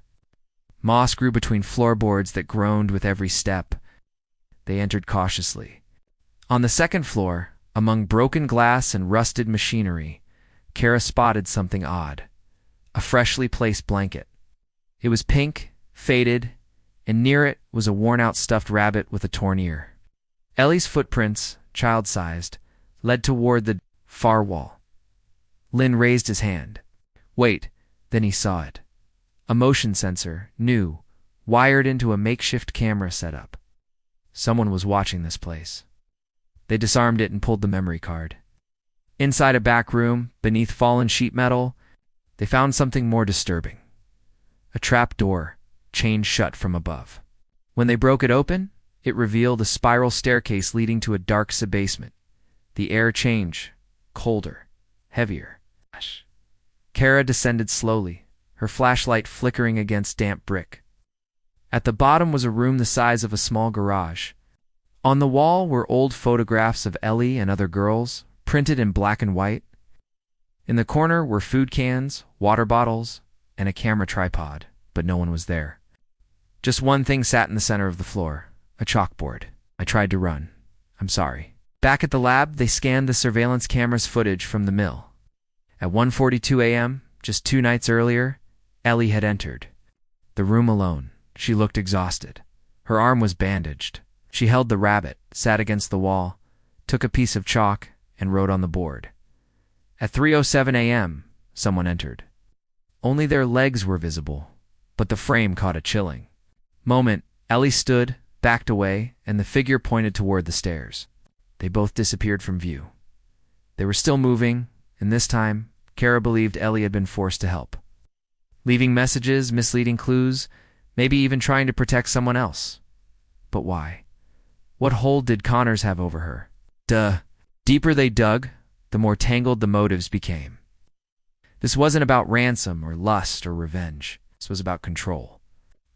Moss grew between floorboards that groaned with every step. They entered cautiously. On the second floor, among broken glass and rusted machinery, Kara spotted something odd: a freshly placed blanket. It was pink, faded, and near it was a worn-out stuffed rabbit with a torn ear. Ellie's footprints, child-sized, led toward the far wall. Lynn raised his hand. "Wait," then he saw it. A motion sensor, new, wired into a makeshift camera setup. Someone was watching this place. They disarmed it and pulled the memory card. Inside a back room, beneath fallen sheet metal, they found something more disturbing. A trap door, chained shut from above. When they broke it open, it revealed a spiral staircase leading to a dark subbasement. The air changed, colder, heavier. Kara descended slowly, her flashlight flickering against damp brick. At the bottom was a room the size of a small garage. On the wall were old photographs of Ellie and other girls, printed in black and white. In the corner were food cans, water bottles, and a camera tripod, but no one was there. Just one thing sat in the center of the floor: a chalkboard. "I tried to run. I'm sorry." Back at the lab, they scanned the surveillance camera's footage from the mill. At 1:42 a.m., just 2 nights earlier, Ellie had entered. The room alone. She looked exhausted. Her arm was bandaged. She held the rabbit, sat against the wall, took a piece of chalk, and wrote on the board. At 3:07 a.m., someone entered. Only their legs were visible, but the frame caught a chilling moment. Ellie stood, backed away, and the figure pointed toward the stairs. They both disappeared from view. They were still moving, and this time, Kara believed Ellie had been forced to help. Leaving messages, misleading clues, maybe even trying to protect someone else. But why? What hold did Connors have over her? Deeper they dug, the more tangled the motives became. This wasn't about ransom or lust or revenge. This was about control.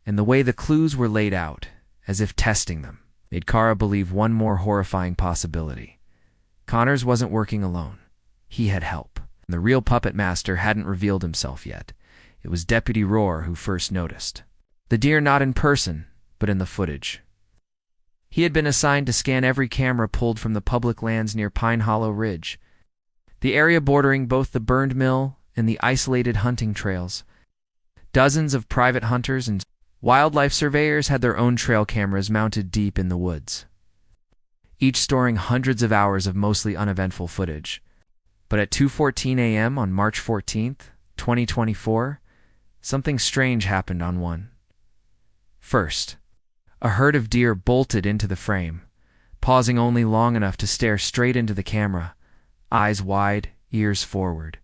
And the way the clues were laid out, as if testing them, made Kara believe one more horrifying possibility. Connors wasn't working alone. He had help. And the real puppet master hadn't revealed himself yet. It was Deputy Rohr who first noticed. The deer not in person, but in the footage. He had been assigned to scan every camera pulled from the public lands near Pine Hollow Ridge, the area bordering both the burned mill and the isolated hunting trails. Dozens of private hunters and wildlife surveyors had their own trail cameras mounted deep in the woods, each storing hundreds of hours of mostly uneventful footage. But at 2:14 a.m. on March 14th, 2024, something strange happened on one. First, a herd of deer bolted into the frame, pausing only long enough to stare straight into the camera, eyes wide, ears forward.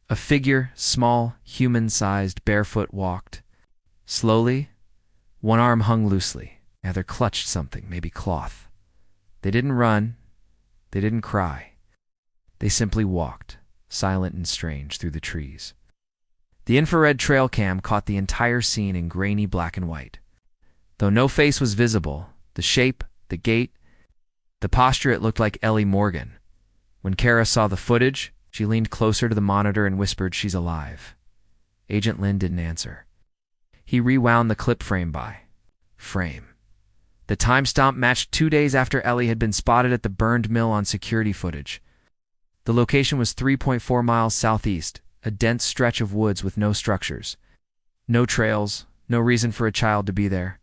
A figure, small, human-sized, barefoot, walked. Slowly, one arm hung loosely. The other clutched something, maybe cloth. They didn't run. They didn't cry. They simply walked, silent and strange, through the trees. The infrared trail cam caught the entire scene in grainy black and white. Though no face was visible, the shape, the gait, the posture, it looked like Ellie Morgan. When Kara saw the footage, she leaned closer to the monitor and whispered, "She's alive." Agent Lin didn't answer. He rewound the clip frame by frame. The timestamp matched 2 days after Ellie had been spotted at the burned mill on security footage. The location was 3.4 miles southeast, a dense stretch of woods with no structures. No trails, no reason for a child to be there.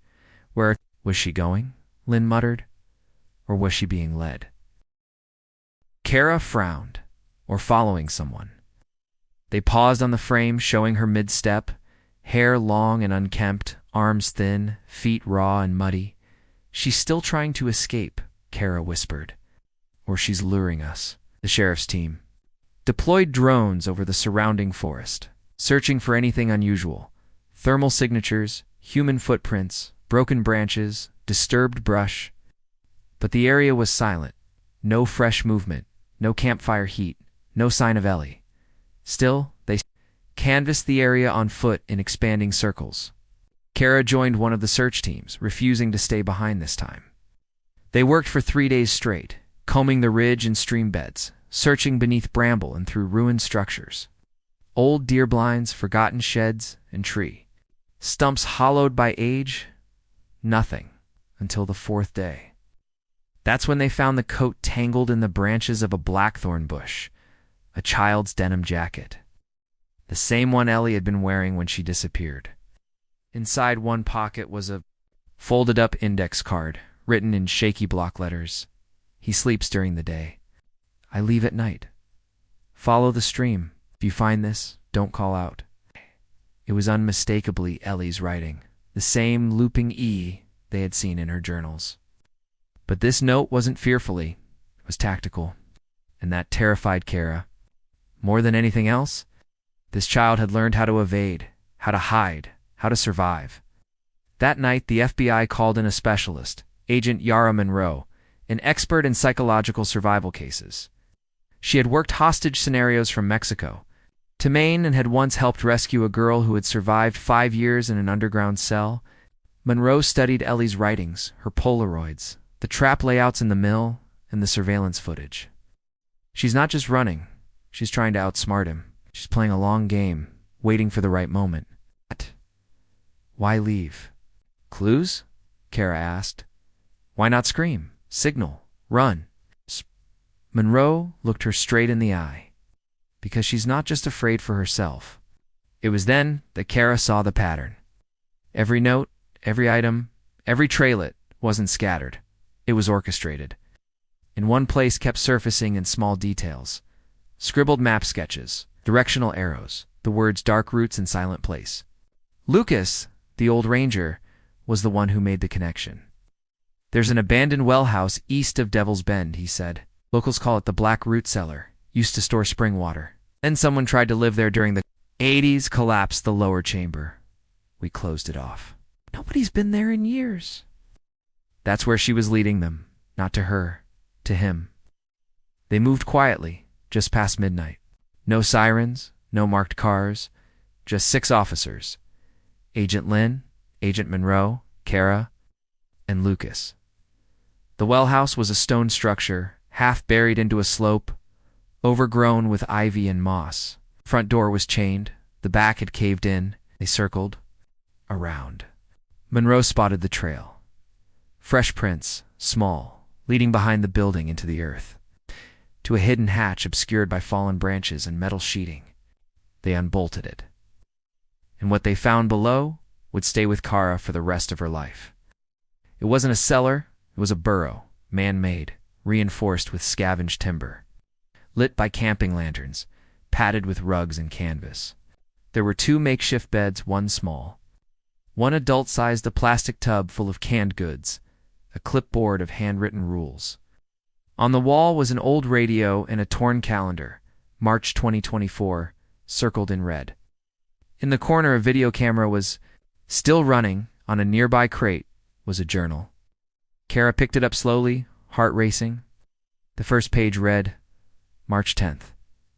Where was she going? Lin muttered. Or was she being led? Kara frowned, or following someone. They paused on the frame, showing her mid-step, hair long and unkempt, arms thin, feet raw and muddy. "She's still trying to escape," Kara whispered. "Or she's luring us." The sheriff's team deployed drones over the surrounding forest, searching for anything unusual. Thermal signatures, human footprints, broken branches, disturbed brush. But the area was silent. No fresh movement, no campfire heat, no sign of Ellie. Still, they canvassed the area on foot in expanding circles. Kara joined one of the search teams, refusing to stay behind this time. They worked for 3 days straight, combing the ridge and stream beds, searching beneath bramble and through ruined structures. Old deer blinds, forgotten sheds, and tree stumps hollowed by age. Nothing until the 4th day. That's when they found the coat tangled in the branches of a blackthorn bush, a child's denim jacket. The same one Ellie had been wearing when she disappeared. Inside one pocket was a folded-up index card, written in shaky block letters. "He sleeps during the day. I leave at night. Follow the stream. If you find this, don't call out." It was unmistakably Ellie's writing, the same looping E they had seen in her journals. But this note wasn't fearfully, it was tactical, and that terrified Kara. More than anything else, this child had learned how to evade, how to hide, how to survive. That night, the FBI called in a specialist, Agent Yara Monroe, an expert in psychological survival cases. She had worked hostage scenarios from Mexico to Maine and had once helped rescue a girl who had survived 5 years in an underground cell. Monroe studied Ellie's writings, her Polaroids, the trap layouts in the mill, and the surveillance footage. "She's not just running. She's trying to outsmart him. She's playing a long game, waiting for the right moment." "Why leave?" "Clues?" Kara asked. "Why not scream? Signal? Run?" Monroe looked her straight in the eye. "Because she's not just afraid for herself." It was then that Kara saw the pattern. Every note, every item, every trailet wasn't scattered. It was orchestrated. In one place kept surfacing in small details. Scribbled map sketches, directional arrows, the words "dark roots" and "silent place." Lucas, the old ranger, was the one who made the connection. "There's an abandoned well house east of Devil's Bend," he said. "Locals call it the Black Root Cellar. Used to store spring water. Then someone tried to live there during the 80s, collapsed the lower chamber. We closed it off. Nobody's been there in years." That's where she was leading them, not to her, to him. They moved quietly, just past midnight. No sirens, no marked cars, just 6 officers. Agent Lin, Agent Monroe, Kara, and Lucas. The well house was a stone structure, half buried into a slope, overgrown with ivy and moss. Front door was chained, the back had caved in. They circled around. Monroe spotted the trail. Fresh prints, small, leading behind the building into the earth, to a hidden hatch obscured by fallen branches and metal sheeting. They unbolted it. And what they found below would stay with Kara for the rest of her life. It wasn't a cellar, it was a burrow, man-made, reinforced with scavenged timber, lit by camping lanterns, padded with rugs and canvas. There were 2 makeshift beds, one small. One adult-sized, a plastic tub full of canned goods, a clipboard of handwritten rules. On the wall was an old radio and a torn calendar, March 2024, circled in red. In the corner, a video camera was still running. On a nearby crate was a journal. Kara picked it up slowly, heart racing. The first page read, March 10th.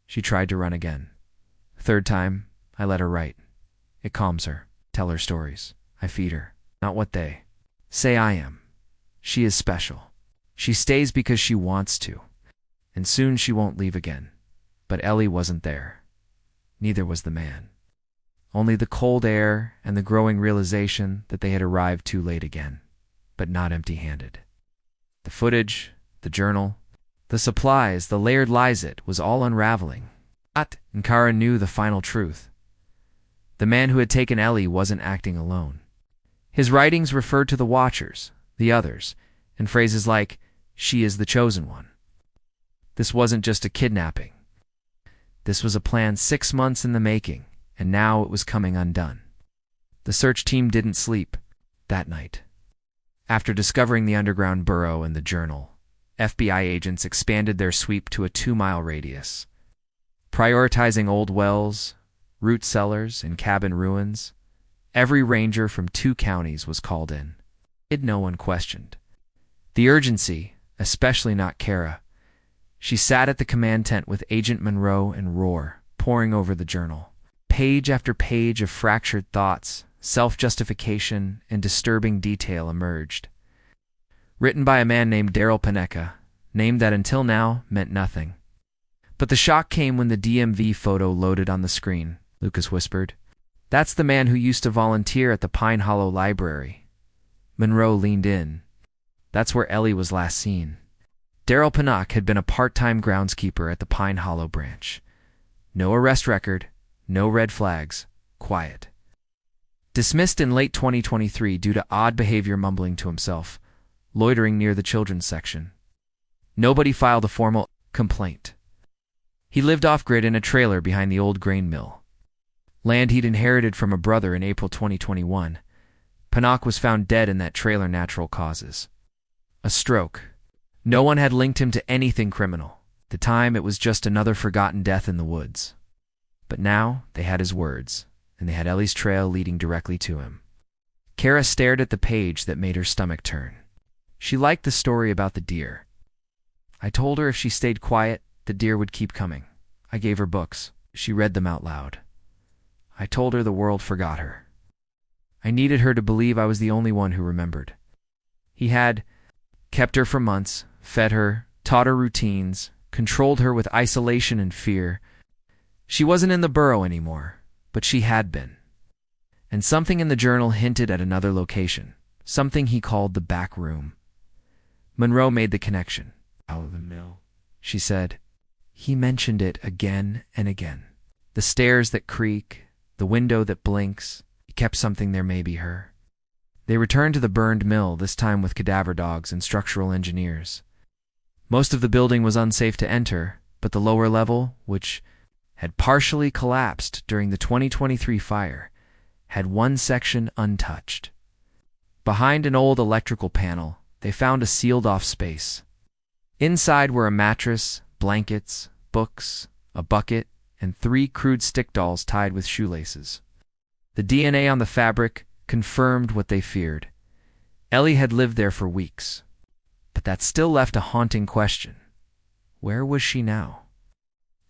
She tried to run again. Third time, I let her write. It calms her. Tell her stories. I feed her. Not what they say I am. She is special. She stays because she wants to. And soon she won't leave again. But Ellie wasn't there. Neither was the man. Only the cold air and the growing realization that they had arrived too late again, but not empty-handed. The footage, the journal, the supplies, the layered lies, it was all unraveling. And Kara knew the final truth. The man who had taken Ellie wasn't acting alone. His writings referred to the Watchers, the others, and phrases like, she is the chosen one. This wasn't just a kidnapping. This was a plan 6 months in the making, and now it was coming undone. The search team didn't sleep that night. After discovering the underground burrow and the journal, FBI agents expanded their sweep to a 2-mile radius. Prioritizing old wells, root cellars, and cabin ruins, every ranger from 2 counties was called in. No one questioned the urgency, especially not Kara. She sat at the command tent with Agent Monroe and Roar, poring over the journal. Page after page of fractured thoughts, self-justification, and disturbing detail emerged. Written by a man named Daryl Paneka, name that until now meant nothing. But the shock came when the DMV photo loaded on the screen, Lucas whispered. That's the man who used to volunteer at the Pine Hollow Library. Monroe leaned in. That's where Ellie was last seen. Daryl Paneka had been a part-time groundskeeper at the Pine Hollow branch. No arrest record, no red flags, quiet. Dismissed in late 2023 due to odd behavior, mumbling to himself, loitering near the children's section. Nobody filed a formal complaint. He lived off-grid in a trailer behind the old grain mill. Land he'd inherited from a brother in April 2021. Paneka was found dead in that trailer, natural causes. A stroke. No one had linked him to anything criminal. At the time, it was just another forgotten death in the woods. But now, they had his words, and they had Ellie's trail leading directly to him. Kara stared at the page that made her stomach turn. She liked the story about the deer. I told her if she stayed quiet, the deer would keep coming. I gave her books. She read them out loud. I told her the world forgot her. I needed her to believe I was the only one who remembered. He had kept her for months, fed her, taught her routines, controlled her with isolation and fear. She wasn't in the burrow anymore, but she had been. And something in the journal hinted at another location, something he called the back room. Monroe made the connection. Out of the mill, she said. He mentioned it again and again. The stairs that creak, the window that blinks. He kept something there, maybe her. They returned to the burned mill, this time with cadaver dogs and structural engineers. Most of the building was unsafe to enter, but the lower level, which had partially collapsed during the 2023 fire, had one section untouched. Behind an old electrical panel, they found a sealed-off space. Inside were a mattress, blankets, books, a bucket, and 3 crude stick dolls tied with shoelaces. The DNA on the fabric confirmed what they feared. Ellie had lived there for weeks. But that still left a haunting question. Where was she now?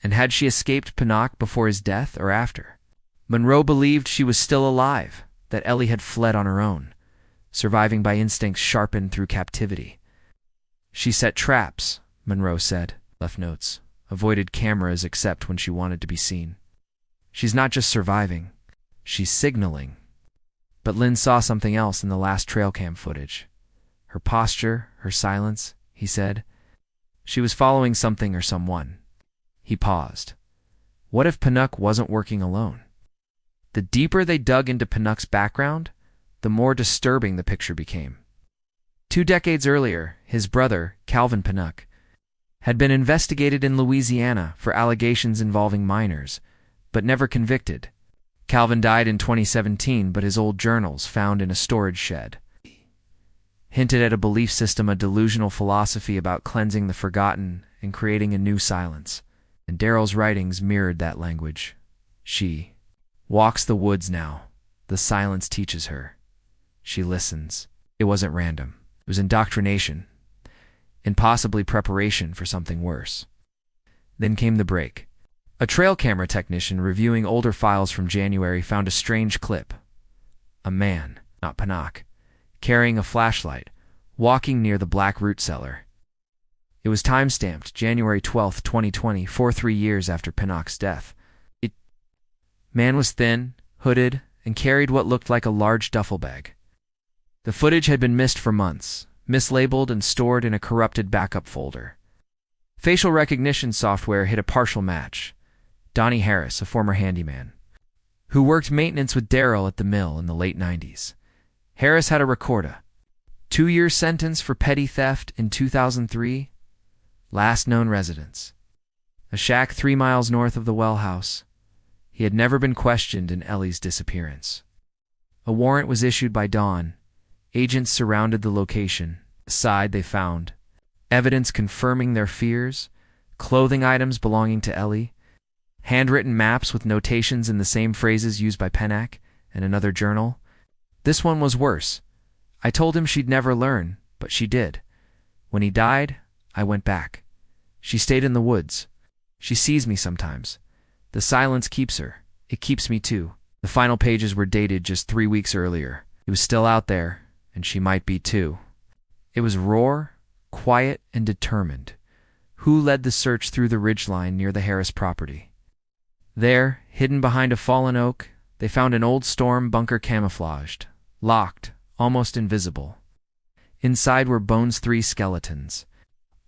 And had she escaped Paneka before his death or after? Monroe believed she was still alive, that Ellie had fled on her own, surviving by instincts sharpened through captivity. She set traps, Monroe said, left notes, avoided cameras except when she wanted to be seen. She's not just surviving, she's signaling. But Lynn saw something else in the last trail cam footage. Her posture, her silence, he said. She was following something or someone. He paused. What if Paneka wasn't working alone? The deeper they dug into Paneka's background, the more disturbing the picture became. 2 decades earlier, his brother, Calvin Paneka, had been investigated in Louisiana for allegations involving minors, but never convicted. Calvin died in 2017, but his old journals, found in a storage shed, hinted at a belief system, a delusional philosophy about cleansing the forgotten and creating a new silence. and Daryl's writings mirrored that language. She walks the woods now. The silence teaches her. She listens. It wasn't random. It was indoctrination, and possibly preparation for something worse. Then came the break. A trail camera technician reviewing older files from January found a strange clip. A man, not Pinnock, carrying a flashlight, walking near the black root cellar. It was time-stamped January 12, 2020, 43 years after Pinnock's death. Man was thin, hooded, and carried what looked like a large duffel bag. The footage had been missed for months, mislabeled and stored in a corrupted backup folder. Facial recognition software hit a partial match. Donnie Harris, a former handyman, who worked maintenance with Daryl at the mill in the late 90s. Harris had a recorda. 2-year sentence for petty theft in 2003. Last known residence: a shack 3 miles north of the well house. He had never been questioned in Ellie's disappearance. A warrant was issued by Dawn. Agents surrounded the location. Inside they found evidence confirming their fears, clothing items belonging to Ellie, handwritten maps with notations in the same phrases used by Pinnock, and another journal. This one was worse. I told him she'd never learn, but she did. When he died, I went back. She stayed in the woods. She sees me sometimes. The silence keeps her. It keeps me too. The final pages were dated just 3 weeks earlier. He was still out there, and she might be too. It was raw, quiet, and determined. Who led the search through the ridgeline near the Harris property? There, hidden behind a fallen oak, they found an old storm bunker camouflaged, locked, almost invisible. Inside were Bones' 3 skeletons.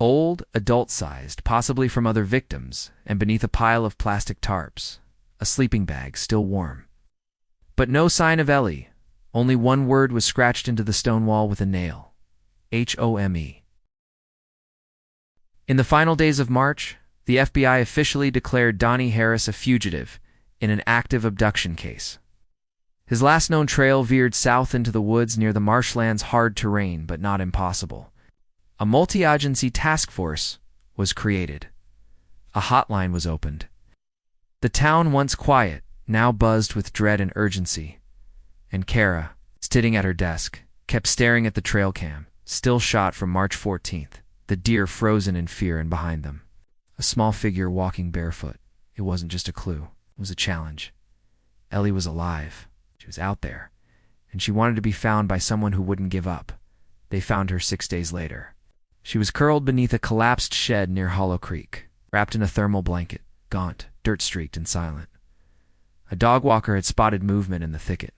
Old, adult-sized, possibly from other victims, and beneath a pile of plastic tarps, a sleeping bag still warm. But no sign of Ellie. Only one word was scratched into the stone wall with a nail: HOME. In the final days of March, the FBI officially declared Donnie Harris a fugitive in an active abduction case. His last known trail veered south into the woods near the marshland's hard terrain, but not impossible. A multi-agency task force was created. A hotline was opened. The town, once quiet, now buzzed with dread and urgency. And Kara, sitting at her desk, kept staring at the trail cam, still shot from March 14th, the deer frozen in fear and behind them. A small figure walking barefoot. It wasn't just a clue. It was a challenge. Ellie was alive. She was out there. And she wanted to be found by someone who wouldn't give up. They found her 6 days later. She was curled beneath a collapsed shed near Hollow Creek, wrapped in a thermal blanket, gaunt, dirt-streaked, and silent. A dog walker had spotted movement in the thicket.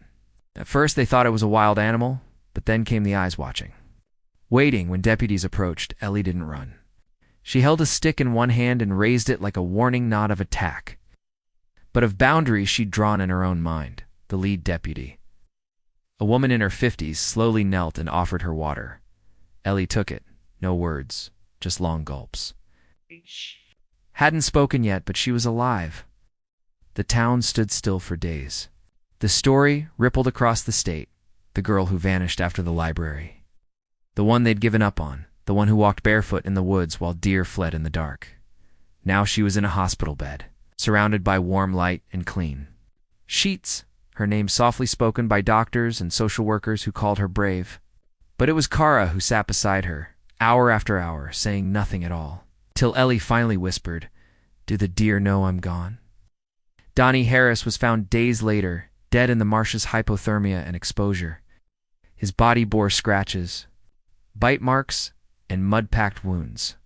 At first they thought it was a wild animal, but then came the eyes watching. Waiting when deputies approached, Ellie didn't run. She held a stick in one hand and raised it like a warning nod of attack. But of boundaries she'd drawn in her own mind, the lead deputy. A woman in her 50s slowly knelt and offered her water. Ellie took it. No words, just long gulps. Hadn't spoken yet, but she was alive. The town stood still for days. The story rippled across the state. The girl who vanished after the library. The one they'd given up on. The one who walked barefoot in the woods while deer fled in the dark. Now she was in a hospital bed, surrounded by warm light and clean sheets, her name softly spoken by doctors and social workers who called her brave. But it was Kara who sat beside her, hour after hour, saying nothing at all, till Ellie finally whispered, "Do the deer know I'm gone?" Donnie Harris was found days later, dead in the marsh's hypothermia and exposure. His body bore scratches, bite marks, and mud-packed wounds.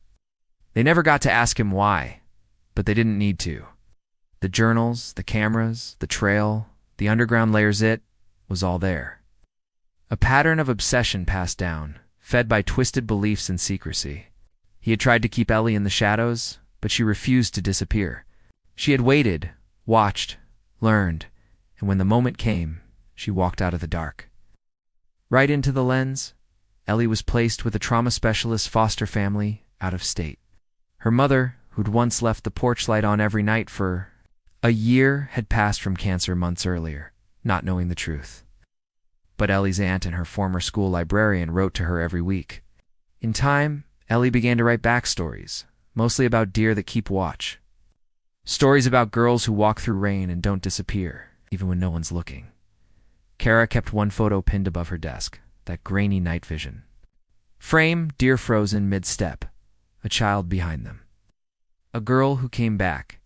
They never got to ask him why, but they didn't need to. The journals, the cameras, the trail, the underground layers, it was all there. A pattern of obsession passed down, fed by twisted beliefs and secrecy. He had tried to keep Ellie in the shadows, but she refused to disappear. She had waited, watched, learned, and when the moment came, she walked out of the dark. Right into the lens, Ellie was placed with a trauma specialist foster family out of state. Her mother, who'd once left the porch light on every night for a year, had passed from cancer months earlier, not knowing the truth. But Ellie's aunt and her former school librarian wrote to her every week. In time, Ellie began to write backstories, mostly about deer that keep watch. Stories about girls who walk through rain and don't disappear, even when no one's looking. Kara kept one photo pinned above her desk, that grainy night vision. Frame, deer frozen mid-step, a child behind them. A girl who came back,